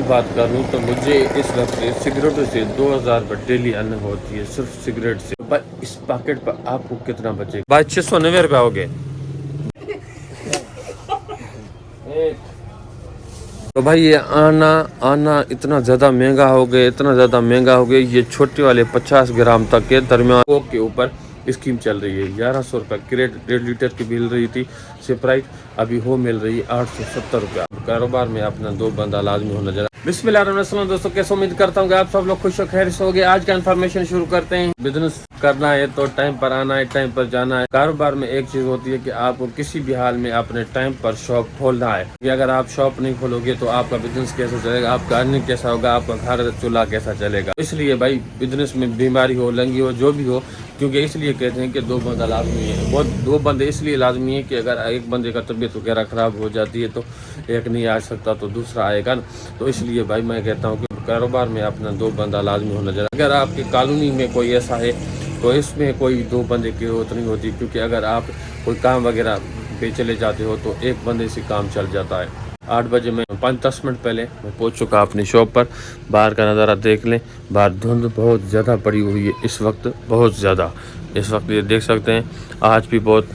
बात करूँ तो मुझे इस वक्त सिगरेटों से 2000 रुपये डेली अर्निंग होती है, सिर्फ सिगरेट से। पर इस पैकेट पर आपको कितना बचेगा भाई? 690 रुपये हो गए। तो भाई ये आना आना इतना ज़्यादा महंगा हो गया, इतना ज़्यादा महंगा हो गया। ये छोटे वाले 50 ग्राम तक के दरमियान कोक के ऊपर स्कीम चल रही है। 1100 रुपये क्रेट 1.5 लीटर की मिल रही थी स्प्राइट, अभी हो मिल रही है 870 रुपया। कारोबार में अपना 2 बंदा लाजमी होना जरा। बिस्मिल्लाहिर्रहमानिर्रहीम। दोस्तों कैसे, उम्मीद करता हूँ कि आप सब लोग खुश और खैर से होंगे। आज का इन्फॉर्मेशन शुरू करते हैं। बिजनेस करना है तो टाइम पर आना है, टाइम पर जाना है। कारोबार में एक चीज होती है कि आपको किसी भी हाल में अपने टाइम पर शॉप खोलना है। कि अगर आप शॉप नहीं खोलोगे तो आपका बिजनेस कैसे चलेगा, आपका अर्निंग कैसा होगा, आपका घर चूल्हा कैसा चलेगा। इसलिए भाई बिजनेस में बीमारी हो, लंगी हो, जो भी हो, क्योंकि इसलिए कहते हैं कि 2 बंदा लाजमी है। वो 2 बंदे इसलिए लाजमी है कि अगर एक बंदे का तबीयत वगैरह खराब हो जाती है तो एक नहीं आ सकता तो दूसरा आएगा ना। तो इसलिए भाई मैं कहता हूँ कि कारोबार में अपना 2 बंदा लाजमी होना चाहिए। अगर आपके कॉलोनी में कोई ऐसा है तो इसमें कोई 2 बंदे की जरूरत नहीं होती, क्योंकि अगर आप कोई काम वगैरह पे चले जाते हो तो एक बंदे से काम चल जाता है। 8 बजे मैं 5-10 मिनट पहले मैं पहुंच चुका अपनी शॉप पर। बाहर का नज़ारा देख लें, बाहर धुंध बहुत ज़्यादा पड़ी हुई है इस वक्त, बहुत ज़्यादा। इस वक्त ये देख सकते हैं, आज भी बहुत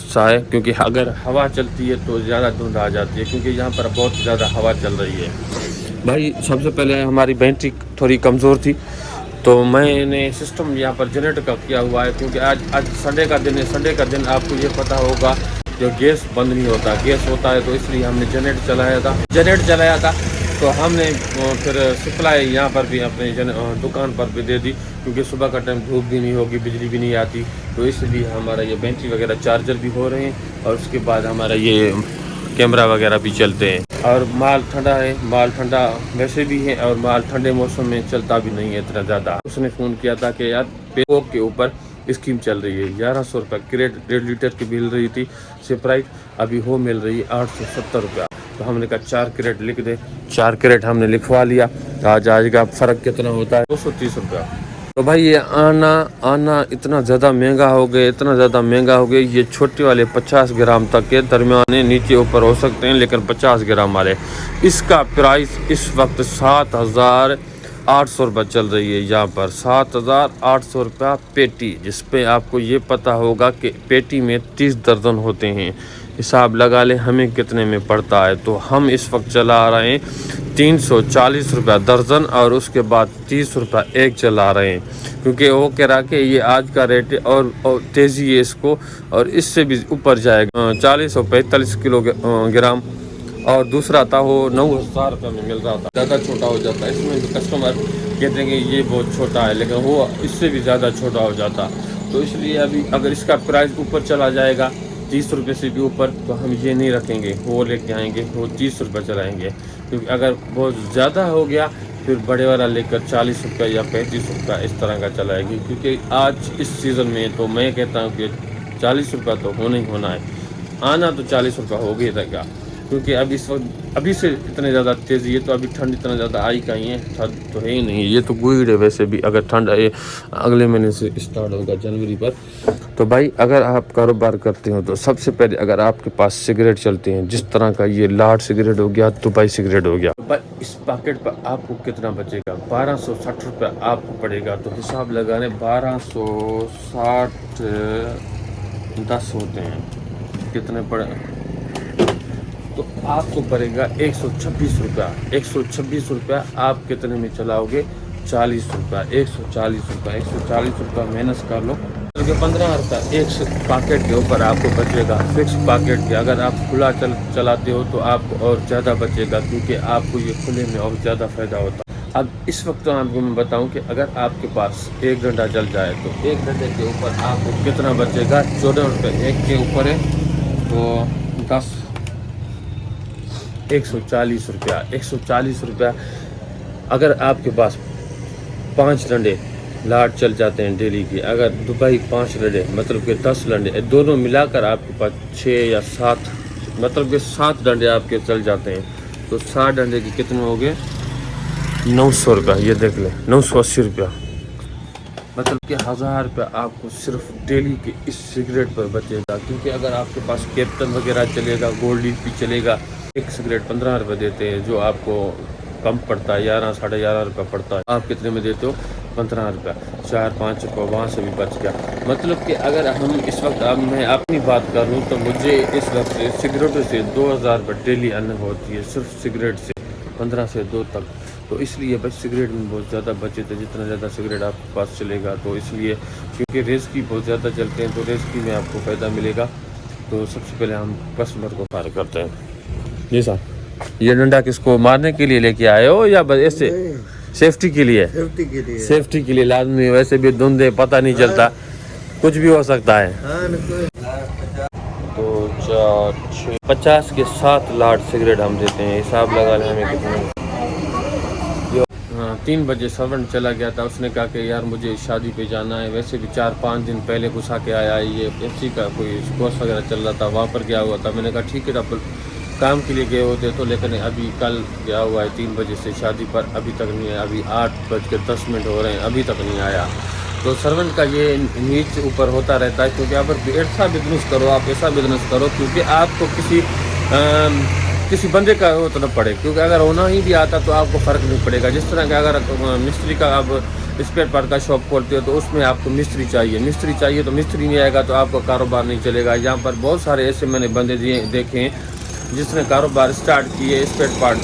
सा है, क्योंकि अगर हवा चलती है तो ज़्यादा धुंध आ जाती है, क्योंकि यहाँ पर बहुत ज़्यादा हवा चल रही है। भाई सबसे पहले हमारी बैटरी थोड़ी कमज़ोर थी तो मैंने सिस्टम यहाँ पर जनरेटर का किया हुआ है, क्योंकि आज संडे का दिन है। संडे का दिन आपको ये पता होगा जो गैस बंद नहीं होता, गैस होता है, तो इसलिए हमने जनरेटर चलाया था। तो हमने फिर सप्लाई यहाँ पर भी अपने दुकान पर भी दे दी, क्योंकि सुबह का टाइम धूप भी नहीं होगी, बिजली भी नहीं आती, तो इसलिए हमारा ये बैटरी वगैरह चार्जर भी हो रहे हैं और उसके बाद हमारा ये कैमरा वगैरह भी चलते हैं। और माल ठंडा है, माल ठंडा वैसे भी है और माल ठंडे मौसम में चलता भी नहीं है इतना ज़्यादा। उसने फ़ोन किया था कि यार कोक के ऊपर स्कीम चल रही है। 1100 रुपये क्रेट 1.5 लीटर की मिल रही थी स्प्राइट, अभी हो मिल रही है 870 रुपया। तो हमने कहा 4 क्रेट लिख दे। 4 क्रेट हमने लिखवा लिया। आज का फ़र्क कितना होता है? 230 रुपया। तो भाई ये आना इतना ज़्यादा महंगा हो गया, इतना ज़्यादा महंगा हो गया। ये छोटे वाले 50 ग्राम तक के दरमियाने नीचे ऊपर हो सकते हैं, लेकिन 50 ग्राम वाले इसका प्राइस इस वक्त 7800 रुपये चल रही है यहाँ पर। 7800 रुपया पेटी, जिसपे आपको ये पता होगा कि पेटी में 30 दर्जन होते हैं। हिसाब लगा ले हमें कितने में पड़ता है। तो हम इस वक्त चला रहे हैं 340 रुपया दर्जन और उसके बाद 30 रुपया एक चला रहे हैं, क्योंकि वो कह रहा कि ये आज का रेट है और तेज़ी है इसको, और इससे भी ऊपर जाएगा। 40 और 45 किलोग्राम और दूसरा था वो 9000 रुपये में मिल रहा था। ज़्यादा छोटा हो जाता है, इसमें भी कस्टमर कहते हैं कि ये बहुत छोटा है, लेकिन वो इससे भी ज़्यादा छोटा हो जाता। तो इसलिए अभी अगर इसका प्राइस ऊपर चला जाएगा 30 रुपये से भी ऊपर, तो हम ये नहीं रखेंगे, वो लेके आएंगे, वो 30 रुपये चलाएँगे। क्योंकि अगर बहुत ज़्यादा हो गया फिर बड़े वाला लेकर 40 रुपये या 35 रुपये इस तरह का चलाएगी। क्योंकि आज इस सीज़न में तो मैं कहता हूँ कि 40 रुपये तो होना ही होना है। आना तो 40 रुपये हो गया रहेगा, क्योंकि अभी इस वक्त अभी से इतने ज़्यादा तेज़ी है, तो अभी ठंड इतना ज़्यादा आई कहीं है, ठंड तो है ही नहीं। ये तो गुड़ है वैसे भी, अगर ठंड आए अगले महीने से स्टार्ट होगा जनवरी पर। तो भाई अगर आप कारोबार करते हो तो सबसे पहले अगर आपके पास सिगरेट चलते हैं, जिस तरह का ये लाट सिगरेट हो गया, दुबई सिगरेट हो गया, तो इस पैकेट पर आपको कितना बचेगा? 1260 रुपये आपको पड़ेगा। तो हिसाब लगाने 1260 10 होते हैं, कितने पड़े? तो आपको पड़ेगा 126 रुपया। 126 रुपया आप कितने में चलाओगे? 40 रुपया। 140 रुपया, 140 रुपया माइनस कर लो, 15 रुपया एक पैकेट के ऊपर आपको बचेगा, फिक्स पैकेट के। अगर आप खुला चलाते हो तो आपको और ज़्यादा बचेगा, क्योंकि आपको ये खुले में और ज़्यादा फ़ायदा होता है। अब इस वक्त आपको मैं बताऊं कि अगर आपके पास 1 घंटा चल जाए तो 1 घंटे के ऊपर आपको कितना बचेगा? 14 रुपये एक के ऊपर है, तो 10 140 रुपया। 140 रुपया अगर आपके पास 5 डंडे लाट चल जाते हैं डेली की, अगर दुबई 5 डंडे मतलब कि 10 डंडे, दोनों मिलाकर आपके पास 6 या 7 मतलब कि 7 डंडे आपके चल जाते हैं। तो 7 डंडे के कितने हो गए? 900 रुपया। ये देख लें, 980 रुपया, मतलब कि 1000 रुपया आपको सिर्फ डेली के इस सिगरेट पर बचेगा। क्योंकि अगर आपके पास कैप्टन वगैरह चलेगा, गोल्ड लीफ भी चलेगा, एक सिगरेट 15 रुपये देते हैं, जो आपको कम पड़ता है, 11 साढ़े 11 रुपये पड़ता है। आप कितने में देते हो? 15 रुपये, 4-5 रुपये वहाँ से भी बच गया। मतलब कि अगर हम इस वक्त, अब मैं अपनी बात करूँ तो मुझे इस वक्त सिगरेटों से 2000 रुपये डेली अर्निंग होती है, सिर्फ सिगरेट से 15 से 2 तक। तो इसलिए बस सिगरेट में बहुत ज़्यादा बचत है, जितना ज़्यादा सिगरेट आपके पास चलेगा तो इसलिए, क्योंकि रेस की बहुत ज़्यादा चलते हैं तो रेस की में आपको फ़ायदा मिलेगा। तो सबसे पहले हम कस्टमर को फायर करते हैं। जी सर, ये डंडा किसको मारने के लिए लेके आए हो या बस ऐसे सेफ्टी के लिए? सेफ्टी के लिए। सेफ्टी के लिए लाजमी, वैसे भी धुंध है, पता नहीं चलता, कुछ भी हो सकता है। तो 4, 6, 50 के 7 लाट सिगरेट हम देते हैं। हिसाब लगा लें हमें कितने। हाँ, 3 बजे सर्वेंट चला गया था, उसने कहा कि यार मुझे शादी पे जाना है। वैसे भी 4-5 दिन पहले घुसा के आया, ये FC का कोई कोर्स वगैरह चल रहा था, वहाँ पर गया हुआ था। मैंने कहा ठीक है, अब काम के लिए गए होते तो, लेकिन अभी कल गया हुआ है 3 बजे से शादी पर, अभी तक नहीं है। अभी 8:10 हो रहे हैं, अभी तक नहीं आया। तो सर्वेंट का ये नीच ऊपर होता रहता है, क्योंकि अगर ऐसा बिजनेस करो, आप ऐसा बिजनेस करो, क्योंकि आपको किसी बंदे का वो ना पड़े, क्योंकि अगर होना ही भी आता तो आपको फ़र्क नहीं पड़ेगा। जिस तरह का अगर मिस्त्री का आप स्पेयर पार्ट का शॉप खोलते हो तो उसमें आपको मिस्त्री चाहिए तो मिस्त्री नहीं आएगा तो आपका कारोबार नहीं चलेगा। यहाँ पर बहुत सारे ऐसे मैंने बंदे देखे हैं जिसने कारोबार स्टार्ट किए, स्पेयर पार्ट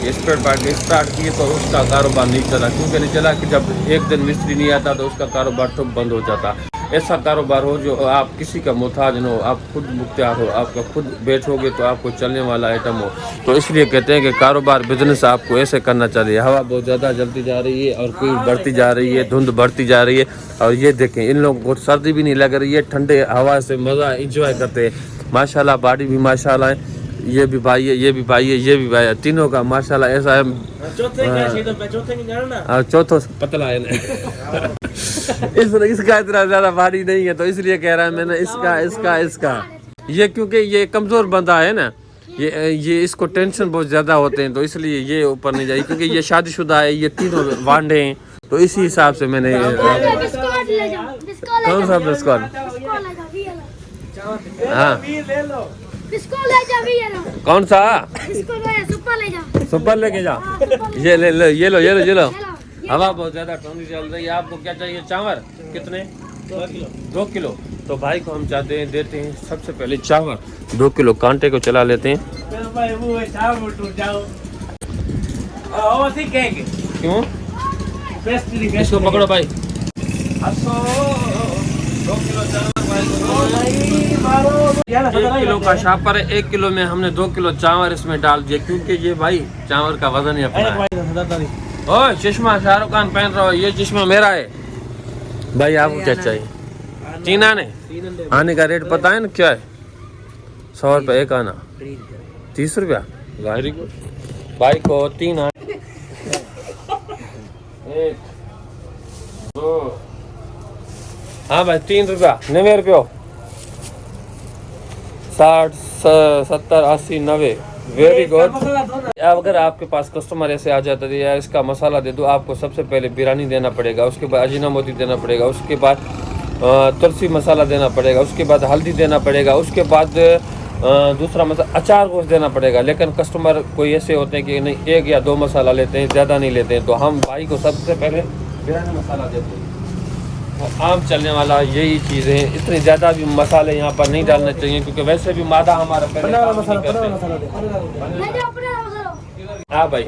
के स्टार्ट किए तो उसका कारोबार नहीं चला। क्योंकि नहीं चला कि जब एक दिन मिस्त्री नहीं आता तो उसका कारोबार ठप बंद हो जाता। ऐसा कारोबार हो जो आप किसी का मोहताज न हो, आप खुद मुख्तियार हो, आपका खुद बैठोगे तो आपको चलने वाला आइटम हो। तो इसलिए कहते हैं कि कारोबार बिजनेस आपको ऐसे करना चाहिए। हवा बहुत ज़्यादा जलती जा रही है और कोई बढ़ती जा रही है, धुंध बढ़ती जा रही है। और ये देखें, इन लोगों को सर्दी भी नहीं लग रही है, ठंडे हवा से मज़ा इंजॉय करते हैं। माशाल्लाह, बॉडी भी माशाल्लाह है। ये भी भाई है, ये भी भाई है, ये भी भाई है, तीनों का माशाल्लाह ऐसा है। चौथा पतला है इसका इतना ज्यादा भारी नहीं है, तो इसलिए कह रहा है मैंने इसका ये, क्योंकि ये कमजोर बंदा है ना, ये इसको टेंशन बहुत ज्यादा होते हैं, तो इसलिए ये ऊपर नहीं जाए। क्योंकि ये शादीशुदा है, ये तीनों वांडे हैं, तो इसी हिसाब से मैंने। कौन सा बिस्कुट? हाँ, कौन सा? सुपर लेके जा। ये लो। हवा बहुत ज्यादा ठंडी चल रही है। आपको क्या चाहिए? चावल कितने? 2 किलो। तो भाई को हम चाहते हैं, देते हैं सबसे पहले चावल 2 किलो। कांटे को चला लेते हैं। क्यों? इसको पकड़ो भाई। 1 किलो का शापर है, 1 किलो में हमने 2 किलो चावल इसमें डाल दिए, क्योंकि ये भाई चावल का वजन ही अपना है। ओह, चश्मा शाहरुख खान पहन रहा हो, ये चश्मा मेरा है भाई। आपको क्या चाहिए? 3 आने? आने का रेट पता है ना क्या है? 100 रुपये एक आना, 30 रुपया। वेरी गुड भाई को 3 आने। 1, 2, हाँ भाई 3 रुपया, 90 रुपये, 60, 70, 80, 90। Very good. अगर आपके पास कस्टमर ऐसे आ जाता है यार इसका मसाला दे दो, आपको सबसे पहले बिरयानी देना पड़ेगा, उसके बाद अजीना मोती देना पड़ेगा, उसके बाद तुलसी मसाला देना पड़ेगा, उसके बाद हल्दी देना पड़ेगा, उसके बाद दूसरा मसाला अचार गोश्त देना पड़ेगा। लेकिन कस्टमर कोई ऐसे होते हैं कि नहीं, 1 या 2 मसाला लेते हैं, ज़्यादा नहीं लेते हैं। तो हम भाई को सबसे पहले बिरयानी मसाला देते हैं। तो आम चलने वाला यही चीज़ें हैं। इतने ज़्यादा भी मसाले यहाँ पर नहीं डालने चाहिए, क्योंकि वैसे भी मादा हमारा पहले। हाँ भाई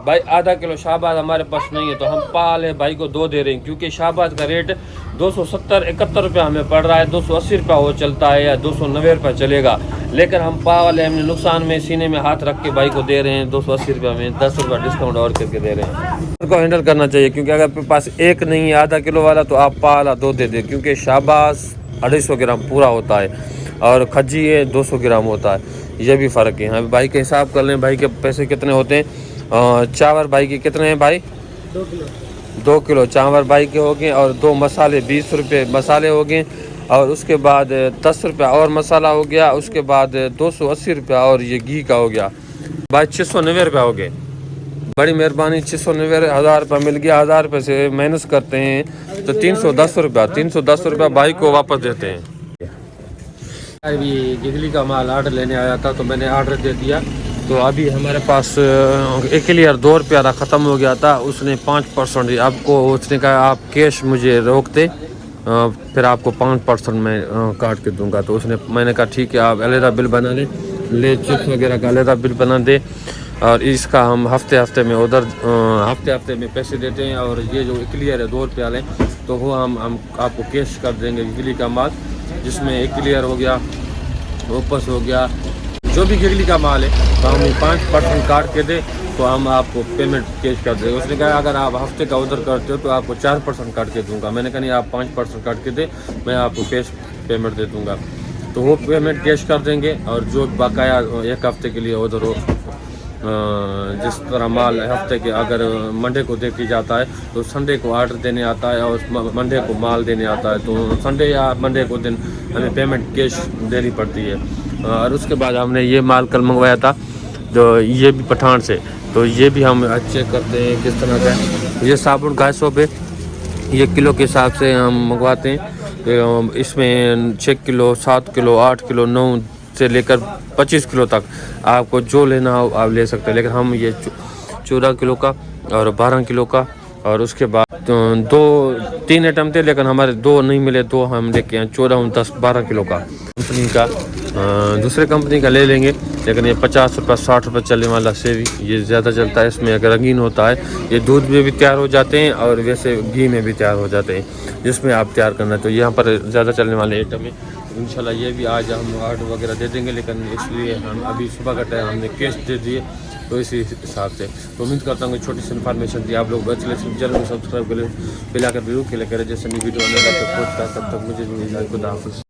1/2 किलो शाहबाद हमारे पास नहीं है, तो हम पाले भाई को 2 दे रहे हैं, क्योंकि शाहबाद का रेट 270-71 रुपये हमें पड़ रहा है। 280 रुपया वो चलता है या 290 रुपया चलेगा, लेकिन हम पा वाले हमने नुकसान में सीने में हाथ रख के भाई को दे रहे हैं 280 रुपया में, 10 रुपया डिस्काउंट और करके दे रहे हैं। को हैंडल करना चाहिए, क्योंकि अगर आपके पास एक नहीं है 1/2 किलो वाला तो आप पा वाला 2 दे दें, क्योंकि शाहबाज 250 ग्राम पूरा होता है और खज्जी है 200 ग्राम होता है। ये भी फ़र्क है। हाँ भाई के हिसाब कर लें, भाई के पैसे कितने होते हैं। चावल भाई के कितने हैं भाई? 2 किलो चावल भाई के हो गए, और 2 मसाले 20 रुपये मसाले हो गए, और उसके बाद 10 रुपया और मसाला हो गया, उसके बाद 280 रुपया और ये घी का हो गया भाई 690 रुपया हो गए। बड़ी मेहरबानी, 690 1000 रुपया मिल गया। 1000 रुपये से माइनस करते हैं तो 310 रुपया, 310 रुपया भाई को वापस देते हैं। अभी बिजली का माल ऑर्डर लेने आया था, तो मैंने ऑर्डर दे दिया। तो अभी हमारे पास एक्लियर 2 रुपया था, ख़त्म हो गया था। उसने 5% आपको उसने कहा आप कैश मुझे रोक दे, फिर आपको 5% में काट के दूंगा। तो उसने मैंने कहा ठीक है, आप अलहदा बिल बना ले चिप्स वगैरह का अलहदा बिल बना दे, और इसका हम हफ्ते में उधर हफ्ते में पैसे देते हैं। और ये जो क्लियर है 2 रुपये वाले, तो वो हम आपको कैश कर देंगे गिगली का माल, जिसमें क्लियर हो गया, ओपस हो गया, जो भी गिगली का माल है, तो हम 5% काट के दे, तो हम आपको पेमेंट कैश कर देंगे। उसने कहा अगर आप हफ्ते का उधर करते हो तो आपको 4% काट के दूंगा। मैंने कहा नहीं, आप 5% काट के दे, मैं आपको कैश पेमेंट दे दूंगा। तो वो पेमेंट कैश कर देंगे, और जो बकाया 1 हफ्ते के लिए उधर हो, जिस तरह माल हफ्ते के अगर मंडे को दे के जाता है तो संडे को ऑर्डर देने आता है, और मंडे को माल देने आता है। तो संडे या मंडे को दिन हमें पेमेंट कैश देनी पड़ती है। और उसके बाद हमने ये माल कल मंगवाया था, जो ये भी पठान से, तो ये भी हम चेक करते हैं किस तरह का है। ये साबुन का सोप है, ये किलो के हिसाब से हम मंगवाते हैं। इसमें 6 किलो, 7 किलो, 8 किलो, 9 से लेकर 25 किलो तक आपको जो लेना हो आप ले सकते हैं। लेकिन हम ये 14 किलो का और 12 किलो का, और उसके बाद 2-3 आइटम थे, लेकिन हमारे 2 नहीं मिले, 2 हम लेके आए 14, 10, 12 किलो का कंपनी का। दूसरे कंपनी का ले लेंगे, लेकिन ये 50 रुपये 60 रुपये चलने वाला सेवी ये ज़्यादा चलता है। इसमें अगर रंगीन होता है, ये दूध में भी तैयार हो जाते हैं और वैसे घी में भी तैयार हो जाते हैं, जिसमें आप तैयार करना है। तो यहाँ पर ज़्यादा चलने वाले आइटम है। इंशाल्लाह ये भी आज हम ऑर्डर वगैरह दे देंगे, लेकिन इसलिए हम अभी सुबह का टाइम हमने कैश दे दिए, तो इसी हिसाब से। तो उम्मीद करता हूँ छोटी सी इन्फॉर्मेशन थी आप लोग अच्छे चैनल को सब्सक्राइब करें, बेल आइकन जरूर क्लिक करें, जैसे नई वीडियो आने लगा तब तक मुझे खुदा हाफिज़।